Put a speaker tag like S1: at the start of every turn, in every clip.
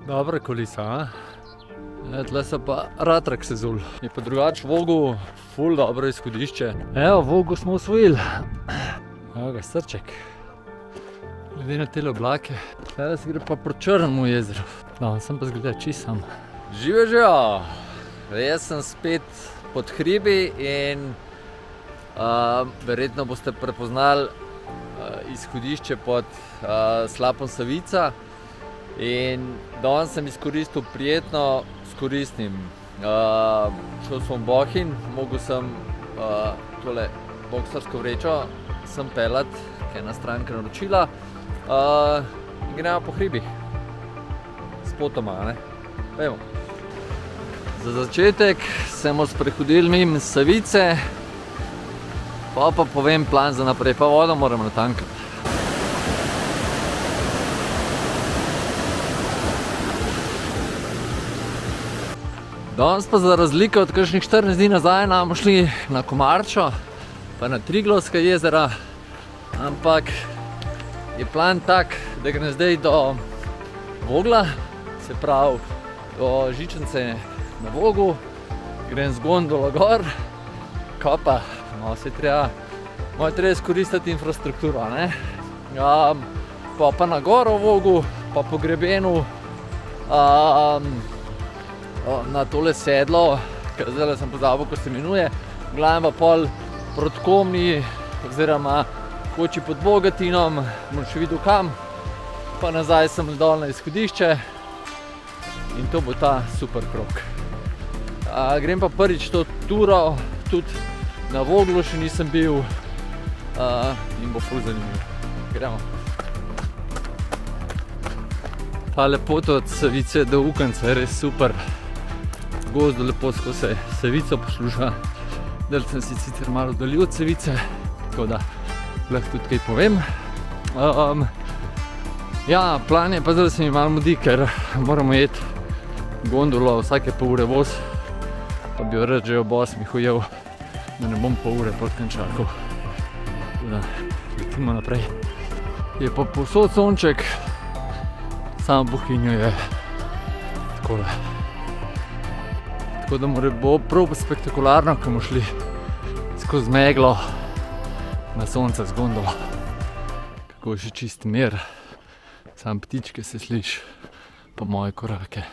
S1: Dobra kulisa, a? Tle se pa ratrak sezul. Je pa drugače Vogu ful dobro izhodišče. Evo, Vogu smo osvojili. Evo ga, srček. Glede na tele oblake. Tele se gre pa proti Črnemu jezeru. Danes sem pa zgleda čisto sam. Živijo! Jaz sem spet pod hribi in verjetno boste prepoznali izhodišče pod slapom Savica. In danes sem izkoristil prijetno s koristnim. Šel sem v Bohinj, mogel sem tole boksarsko vrečo sem pelat, ki je ena stranka naročila. In gremo po hribih. S potoma, ne? Pejmo. Za začetek se bomo sprehodili mimo Savice, pa povem plan za naprej, pa vodo moramo natankati. Danes pa za razliko od kakšnih 14 dni nazaj bomo šli na Komarčo, pa na Triglavska jezera, ampak je plan tak, da grem zdaj do Vogla, se pravi do Žičance na Vogu, grem z gondolo gor, ko pa malo se treba izkoristiti infrastrukturo, ne? Pa na goro v Vogu, pa po grebenu, na tole sedlo, zdaj sem pozabil, ko se imenuje, glavim pa pol proti Komni, oziroma Koči pod Bogatinom, bom še videl kam, pa nazaj sem dol na izhodišče in to bo ta super krog. Grem pa prvič to turo, tudi na Voglu še nisem bil in bo ful zanimivo. Gremo. Ta lepota od Savice do Ukanca je res super. Gozdo lepo skozi Savico posluša, del sem si sicer malo oddalil od Savice, tako da lahko tudi kaj povem. Ja, plan je pa zdaj, da se mi malo mudi, ker moramo jeti gondolo vsake pol ure voz, pa bi jo rad že ob 8 ujel, da ne bom pol ure pol tem čakal. Tako da letimo naprej. Je pa povsod sonček, samo Bohinju je takole. Tako da bo prav spektakularno, ko bomo šli skozi meglo na sonce z gondolo. Kako je še čist mir, sam ptičke se sliši, pa moje korake.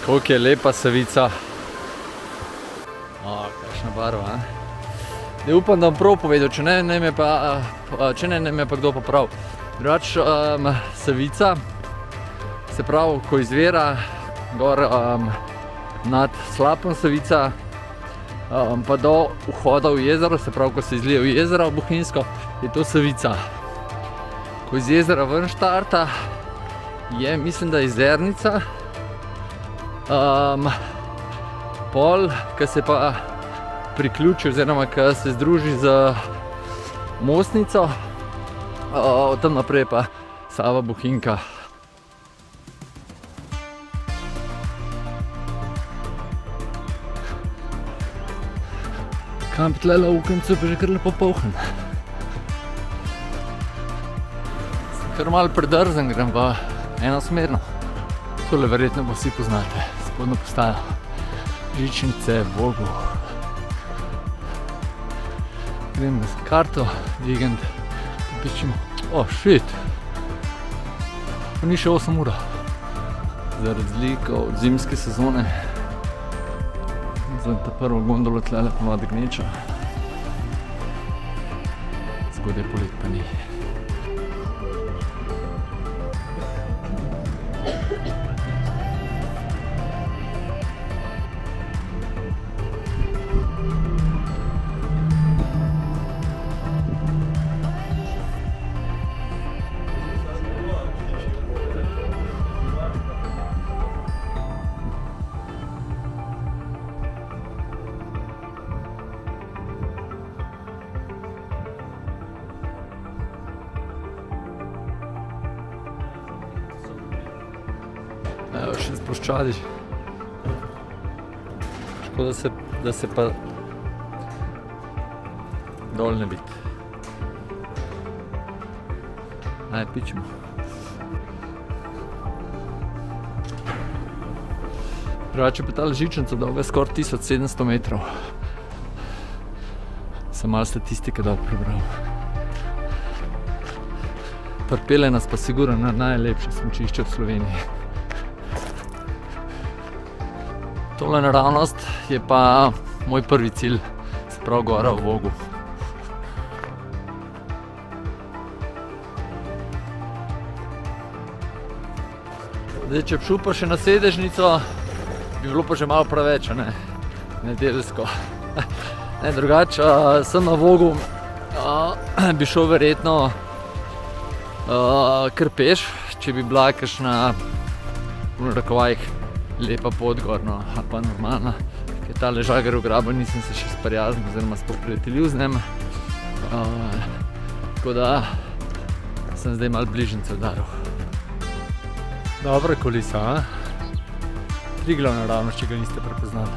S1: Koliko je lepa Savica. Kakšna barva, ne? Zdaj upam, da bom prav povedal, če ne me pa kdo poprav. Drugač, Savica, se pravi, ko izvira gor nad slapom Savica, pa do vhoda v jezero, se pravi, ko se izlije v jezero Bohinjsko, je to Savica. Ko iz jezera ven štarta, je, mislim, da jezernica. Pol, ko se pa priključi oziroma ko se združi z Mostnico, od tam naprej pa Sava Bohinjka. Kamp tlele v Ukancu pa že kar lepo poln. Kar malo predrzen grem pa enosmerno. Tole verjetno pa vsi poznate, spodnjo postajo Žičnice, Vogu. Grem na karto, vikend, pičimo. Shit! Pa ni še 8 ura. Za razliko od zimske sezone, za ta prvo gondolo tlele pomad gneča. Zgodaj polet pa ni. ploščadi. Škoda da se pa dol ne vidi. Aj, pičemo. Drugače pa ta žičnica dolga skoraj 1700 metrov. Sem malo statistike dol prebral. Pripelje nas pa sigurno na najlepše smučišče v Sloveniji. Tole naravnost je pa moj prvi cilj, se pravi gora v Vogu. Zdaj, če bi šel pa še na sedežnico, bi bilo pa že malo preveč, ne? Nedeljsko. Ne, drugače, sem na Vogu, bi šel verjetno kar peš, če bi bila kakšna v narekovajih lepa pot gor, no, ali pa normalna. Ker tale Žagarjev graben nisem se še sprijaznil oziroma spoprijateljil z njim. Tako da sem zdaj malo bližnjice udaril. Dobra kulisa, a? Triglav naravnost, če ga niste prepoznali.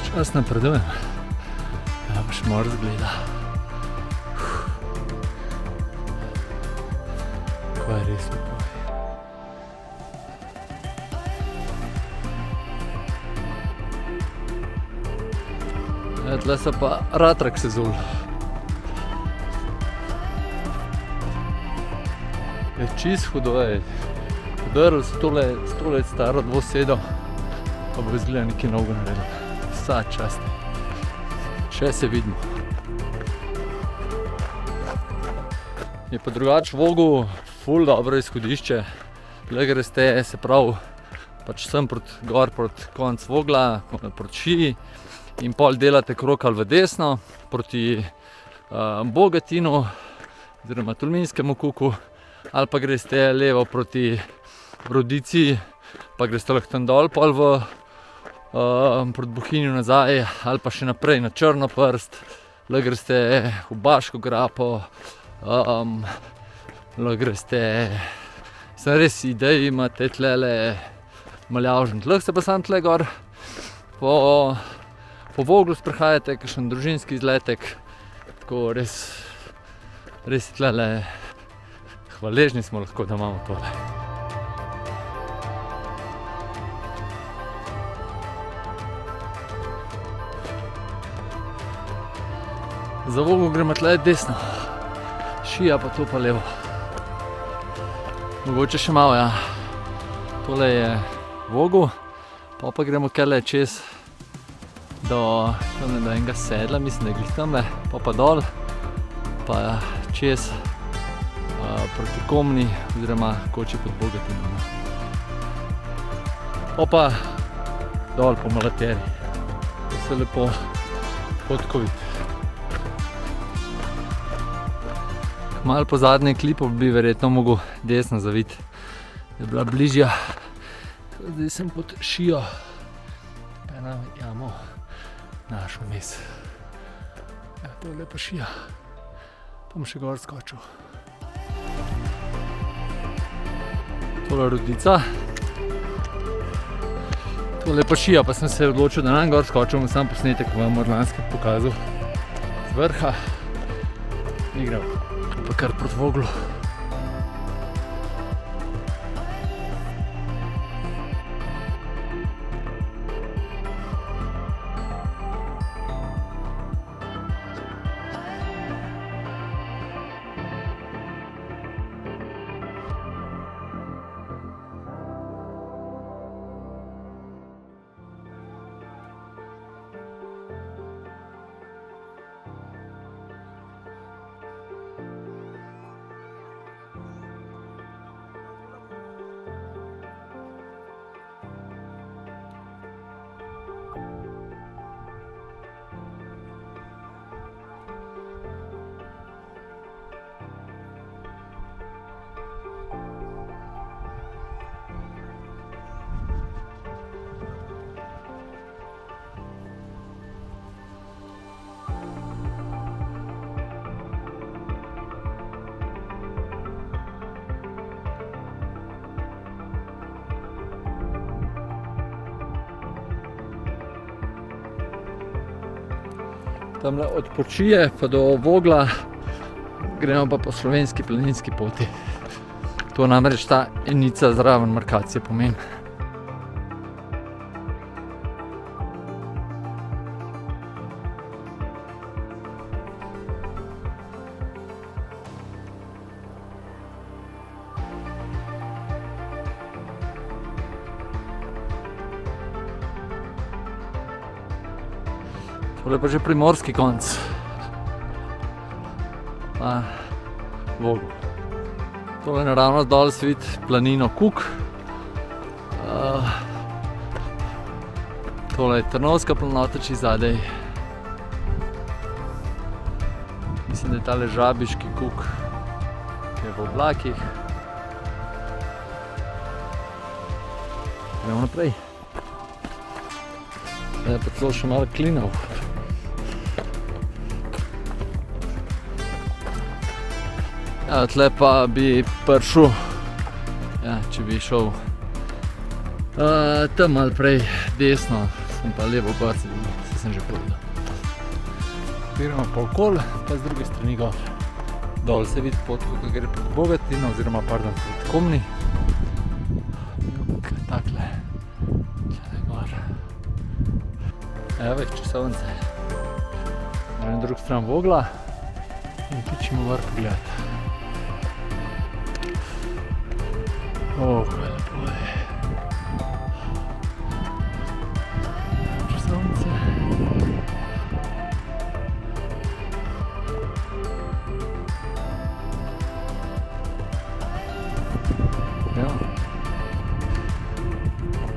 S1: Čas napredujem. Ja, pa še mor zgleda. Ko je res lepo. Tle so pa ratrak sezul. Je čist hudo, je. Podrli so tole 100 let staro dvosedo, pa bo izgleda nekaj novega naredil. Vsa čast. Še se vidimo. Je pa drugače v Vogu ful dobro izhodišče. Tle greste, se pravi, pač sem gor proti konc Vogla, proti Šiji in pol delate krog ali v desno proti Bogatinu oziroma Tolminskemu kuku, ali pa greste levo proti Brodici, pa greste lahko tam dol pol proti Bohinju nazaj, ali pa še naprej na Črnoprst, lahko greste v Baško grapo, lahko greste, sem res idej imate tlele Maljavžen, lahko se pa sam tle gor po Voglu sprehajate, kakšen družinski izletek, tako res tlele hvaležni smo lahko, da imamo tole. Za Vogo gremo tle desno, Šija pa to pa levo. Mogoče še malo, ja. Tole je Vogu, pa gremo kele čez do enega sedla, mislim, da je glih tamle, pa dol, pa čez proti Komni oziroma Koči pod Bogatinom. Pa dol po Malateri, to se lepo podkoviti. Malo po zadnjem klipu bi verjetno mogel desno zaviti, da je bila bližja. Zdaj sem pod Šijo, pa eno jamo našel mes. Ja, tole pa Šija, pa bom še gor skočil. Tole Rodica, tole pa Šija, pa sem se odločil, da nam gor skočil, sam posnetek vam Orlanski pokazal z vrha. Igral pa kar proti Voglu. tamle od Počije pa do Vogla gremo pa po slovenski planinski poti. To namreč ta enica zraven markacije pomeni. Tole pa že primorski konc. Vogel. Tole naravno dol se vidi planino Kuk. Tole je Trnovska planota čisto zadaj. Mislim, da je tale Žabiški Kuk, ki je v oblakih. Gremo naprej. Zdaj pa celo še malo klinov. Ja, tle pa bi prišel, ja, če bi šel tam malo prej desno, sem pa levo gor, se sem že povedal. Gremo pa okol, pa z druge strani gor. Dol se vidi pot, ko gre pod Bogatino, oziroma pardon, pod Komni. Takle, tle gor. Evo jih časovnice. Gremo na drugo stran Vogla in pičimo gor pogledati. Kaj lepo je. Časovnice.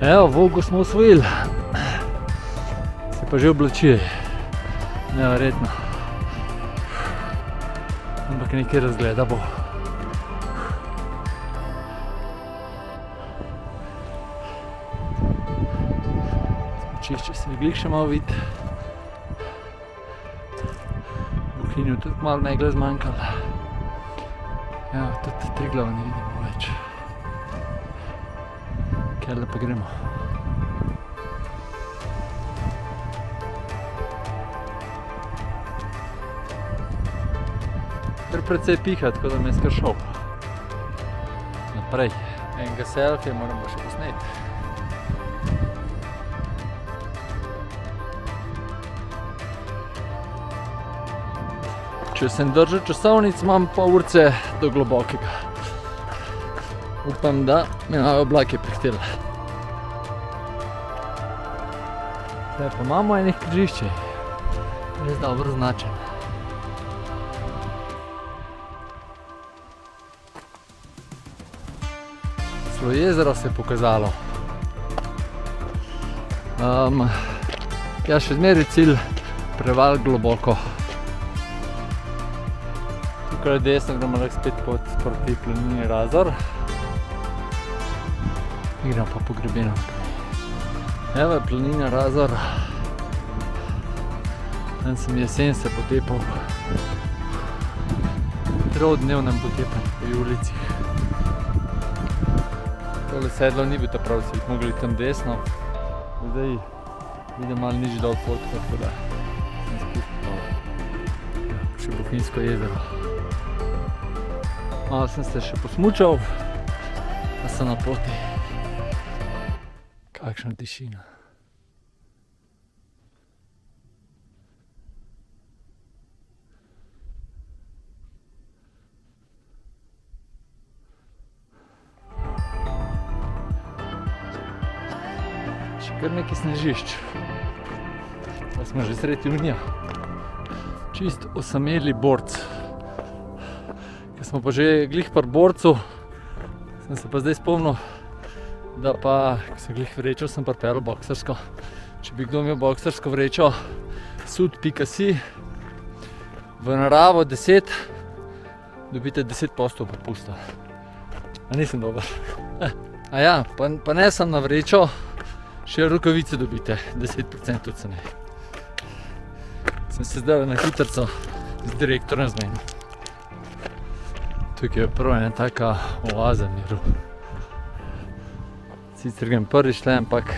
S1: Evo, Vogel smo osvojili. Se pa že oblačuje. Neverjetno. Ampak nekaj razgleda bo. Če se mi glih še malo vidi. V Bohinju tudi malo megle zmanjkalo. Ja, tudi Triglava ne vidimo več. Kjerle pa gremo. Kar precej piha, tako da me je skar šel. Naprej. Enega selfija moram pa še posneti. Če sem držal časovnic, imam pol urce do Globokega. Upam, da me ne oblake prihitele. Zdaj pa imamo enih križiščej. Res dobro značen. Celo jezero se je pokazalo. Ja, še zmeraj cilj preval Globoko. Tukaj desno gremo lahko spet proti planini Razor. Gremo pa po grebenu. Evo je planina Razor. Tam sem jesen se potepal. Trodnevnem potepanju po ulicih. Tole sedlo ni bil ta prav, se bi mogli tam desno. Zdaj vidim malo nič dol pot, tako da sem spustil dol. Še Bohinjsko jezero. Malo sem se še posmučal, pa sem na poti. Kakšna tišina. Še kar nekaj snežišč. Pa smo že sredi junija. Čist osameli borc. Ko smo pa že glih pri borcu, sem se pa zdaj spomnil, da pa, ko sem glih vrečo, sem pripeljal boksarsko. Če bi kdo imel boksarsko vrečo, sud.si, v naravo 10, dobite 10% popusta. A nisem dober. A ja, pa ne sem na vrečo, še rokavice dobite 10% ceneje. Sem se zdaj na hitrco z direktorjem zmenil. Tukaj je prva ena taka oaza miru. Sicer grem prvič tle, ampak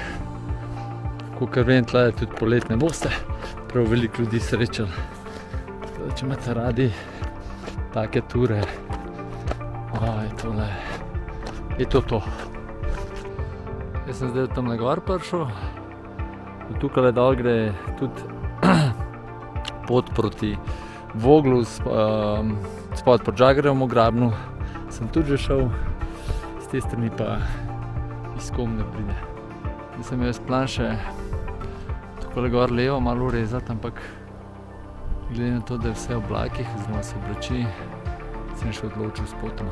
S1: kakor vem, tle tudi poletne boste, prav veliko ljudi srečali. Tako da, če imate radi take ture, je to. Jaz sem zdaj tam gor prišel. Tukaj dol gre tudi pot proti Voglu, spod pod Žagarjevom grabnu. Sem tudi že šel, z te strani pa iz Komne pride. Zdaj sem jaz plan še takole gor levo malo urezati, ampak glede na to, da je vse v oblakih, oziroma se oblači, sem še odločil s potoma.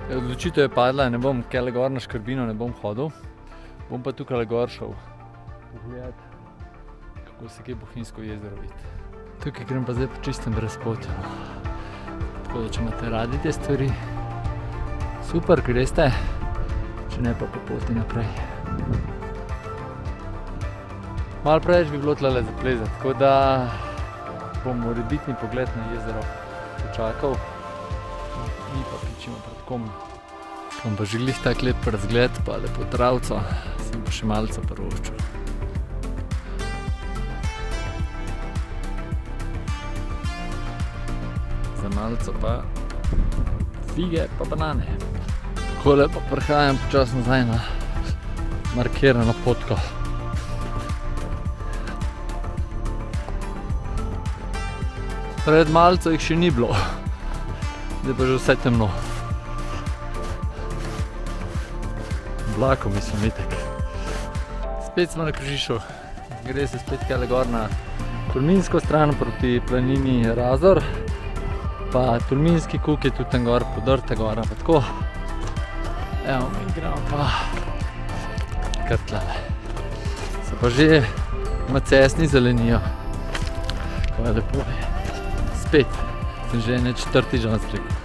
S1: Odločitev je padla, ne bom kele gor na Škrbino, ne bom hodil. Bom pa tukaj gor šel pogledati, kako se kje Bohinjsko jezero vidi. Tukaj grem pa zdaj po čistem brezpotju. Tako da, če imate radi te stvari, super, greste, če ne pa po poti naprej. Malo preveč bi bilo tlele zaplezati, tako da bom morebitni pogled na jezero počakal. Mi pa pičimo pred Komno. Bom pa že glih tak lep razgled, pa lepo travico, sem pa še malce prvoščil. Za malce pa fige pa banane. Takole pa prihajam počas nazaj na markirano potko. Pred malce jih še ni bilo, zdaj pa že vse temno. Vlako mislim, itek. Spet smo na križišču, gre se spet kele gor na Tolminsko stran proti planini Razor. Pa Tolminski kuk je tudi tam gor, podrta gora, pa tako. Evo, mi gremo pa kar tlele. Se pa že macesni zelenijo. Kako je lepo je. Spet, sem že ene 4. žanc rekel.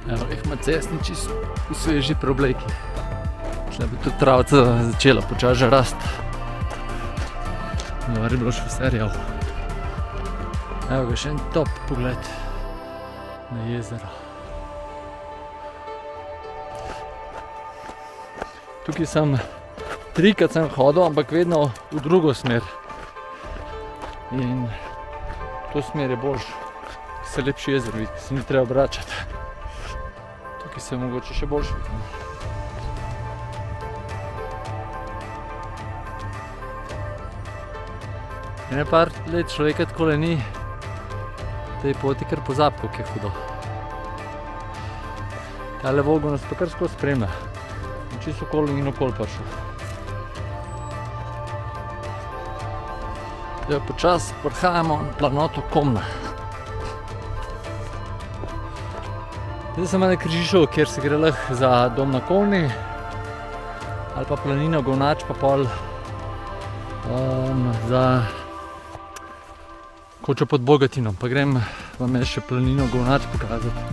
S1: Evo, macesni čisto v sveži preobleki. Tle bi tudi travica začela počasi že rast. Gor je bilo še vse rjav. Evo ga, še en top pogled na jezero. Tukaj sem 3-krat sem hodil, ampak vedno v drugo smer. In to smer je boljš, se lepši jezero vidi, se ni treba obračati. Tukaj se mogoče še boljš vidi. Ene par let človeka takole ni, tej poti kar pozab, koliko je hudo. Tale Vogel nas pa kar skozi spremlja. Čisto okoli in okoli prišel. Zdaj počas prihajamo na planoto Komna. Zdaj sem na križišču, kjer se gre lahko za dom na Komni ali pa planino Govnač, pa pol za Kočo pod Bogatinom, pa grem vam še planino Govnač pokazati,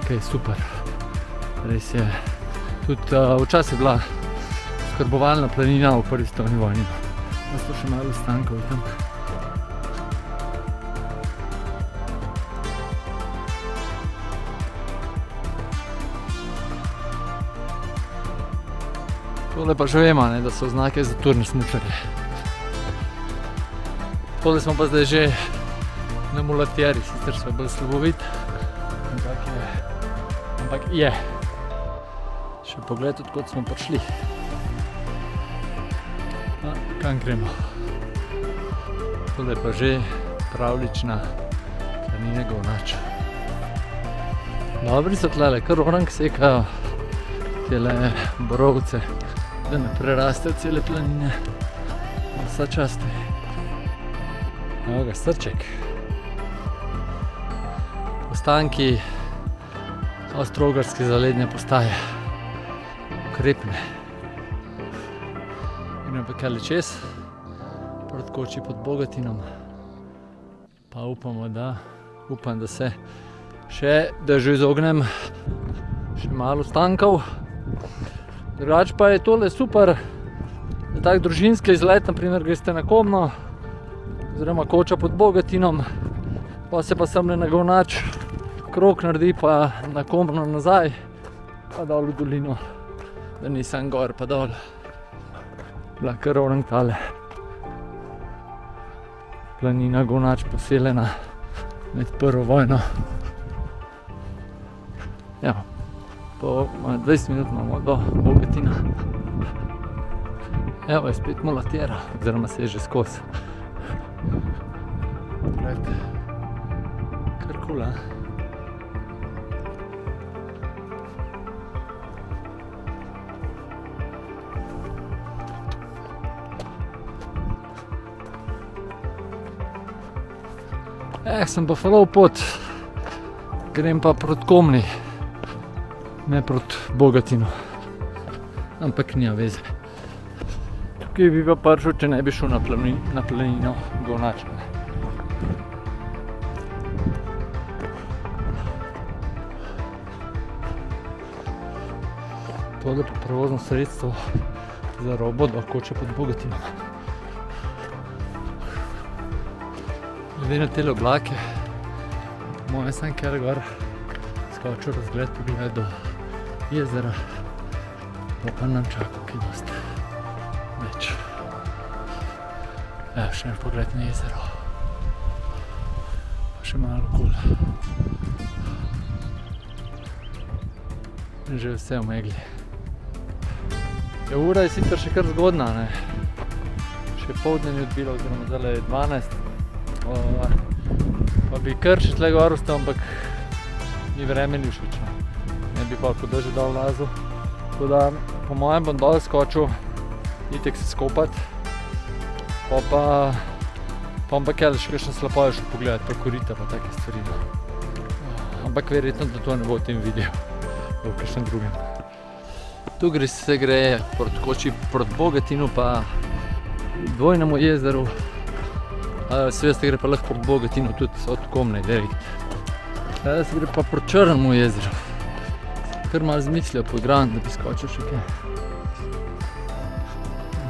S1: kaj je super. Res je, tudi včasih je bila skrbovalna planina v prvi svetovni vojni. Nas to še malo ostankov tam. Tole pa že vemo, da so oznake za turne smučarje. Tole smo pa zdaj že na Mulatjeri, sicer so bolj slabovit, ampak je. Še pogled, odkot smo prišli. Kam gremo? Tole je pa že pravlična planina Govnač. Dobri so tlele, kar orang sekajo tele borovce, da ne prerastejo cele planine. Vsa čast. Evo ga, srček. Ostanki Avstro-Ogrske zaledne postaje. Ukrepne. Gremo pa kele čez, proti Koči pod Bogatinom. Pa upam, da se še dežju izognem še malo ostankov. Drugače pa je tole super, za tak družinski izlet, naprimer greste na Komno, oziroma Koča pod Bogatinom, pa se pa semle na Govnač krog naredi, pa na Komno nazaj, pa dol v dolino, da nisem gor pa dol. Bila kar orang tale.
S2: planina Gonač poseljena med prvo vojno. Ja, po 20 minut imamo do Bogatina. Evo je spet mulatjera, oziroma se je že skozi. Poglejte, kar kul, a? Sem pa falov pot, grem pa proti Komni, ne proti Bogatinu, ampak nima veze. Tukaj bi pa prišel, če ne bi šel na planino Gonač. Tole pa prevozno sredstvo za robo do Koče pod Bogatinom. Glede na tele oblake, po mojem sem kar gor skočil razgled pogled do jezera, pa nam čakal kaj dosti več. Evo še en pogled na jezero, pa še malo kul. Že vse v megli. Ja, ura je sicer še kar zgodna, ne? Še poldne ni odbilo, oziroma zdajle je 12. Pa bi kar še tle gor ostal, ampak ni vreme ni všečno. Ne bi pa kot že dol lazil. Tako da po mojem bom dol skočil, itek se skopat, pa bom pa kaj še kakšen slapoje šel pogledat, pa korita pa take stvari. Ampak verjetno, da to ne bo v tem videu, v kakšnem drugem. Tu se gre proti Koči, proti Bogatinu pa Dvojnemu jezeru. Seveda se gre pa lahko proti Bogatinu tudi od Komne direkt. Se gre pa proti Črnemu jezeru. Kar malo zmišljajo po igran, da bi skočil še kaj.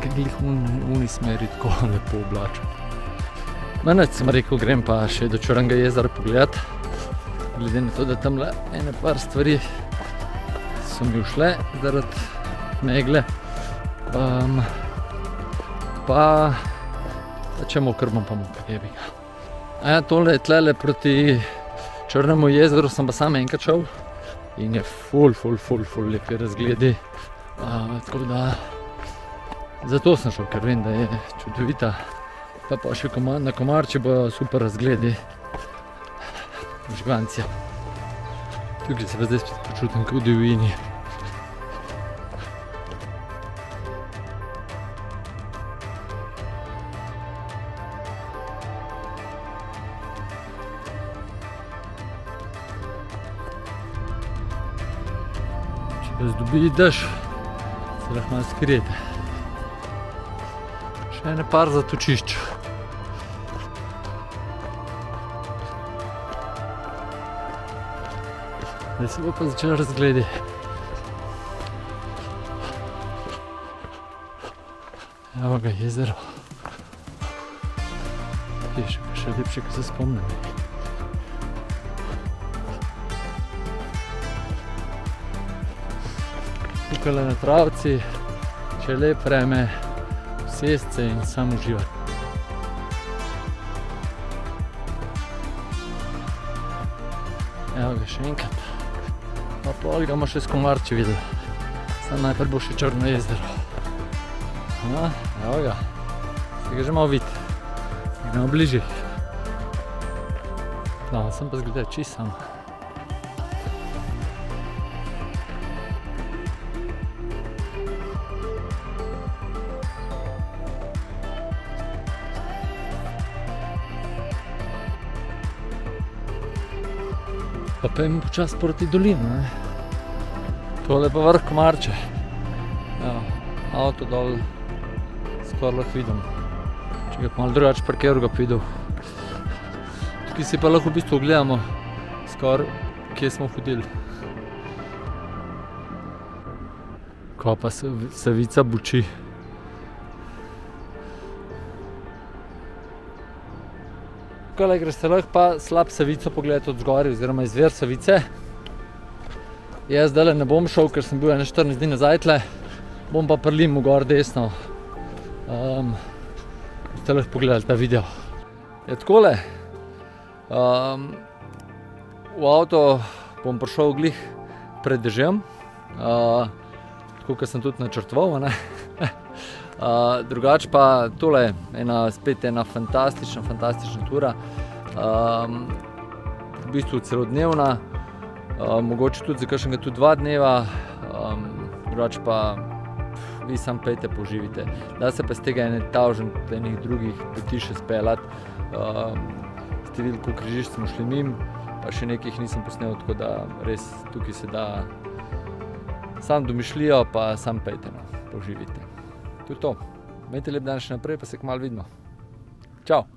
S2: Kaj glih v uni smeri tako lepo oblačen. Nič sem rekel, grem pa še do Črnega jezera pogledat. Glede na to, da tamle ene par stvari so mi ušle zaradi megle. Pa če mokr bom pa mokr, jebi ga. Ja, tole je tlele proti Črnemu jezeru, sem pa sam enkrat šel in je ful lepi razgledi. Tako da zato sem šel, ker vem, da je čudovita. Pa še na Komarči bojo super razgledi. Živancija. Tukaj se pa zdaj spet počutim kot v divjini. Če zdobi dež, se lahko malo skrijete. Še ene par zatočišč. Zdaj se bo pa začel razgledi. Evo ga jezero. Še lepše, ko se spomnim. Tukaj na travci, če je lep vreme, usest se in samo uživati. Evo ga še enkrat. Pa pol ga bomo še s Komarči videli. Sam najprej bo še Črno jezero. Evo ga. Se ga že malo vidi. Gremo bližje. Sem pa zgleda čist sam. Pa pojdemo počas proti dolinu, ne. Tole pa vrh Komarče. Evo, avto dol skoraj lahko vidim. Če ga malo drugače parkiral, ga videl. Tukaj si pa lahko v bistvu ogledamo skoraj, kje smo hodili. Ko pa Savica buči. Tukaj greš se lahko pa slab Savico pogledati od zgoraj, oziroma izvir Savice. Jaz zdajle ne bom šel, ker sem bil 14 dni nazaj tle. Bom pa pri Limu gor desno. Ste lahko pogledali ta video. Je takole. V avto bom prišel glih pred dežjem, tako kot sem tudi načrtoval, ne. Drugače pa tole spet ena fantastična tura, v bistvu celodnevna, mogoče tudi za kakšnega tudi 2 dneva, drugače pa vi samo pejte, poživite. Da se pa z tega enih drugih poti še speljati. Ste videli, koliko križišč smo šli mimo, pa še nekaj jih nisem posnel, tako da res tukaj se da sam domišljijo, pa sam pejte, poživite. To je to. Imejte lep dan še naprej, pa se kmalu vidimo. Čau!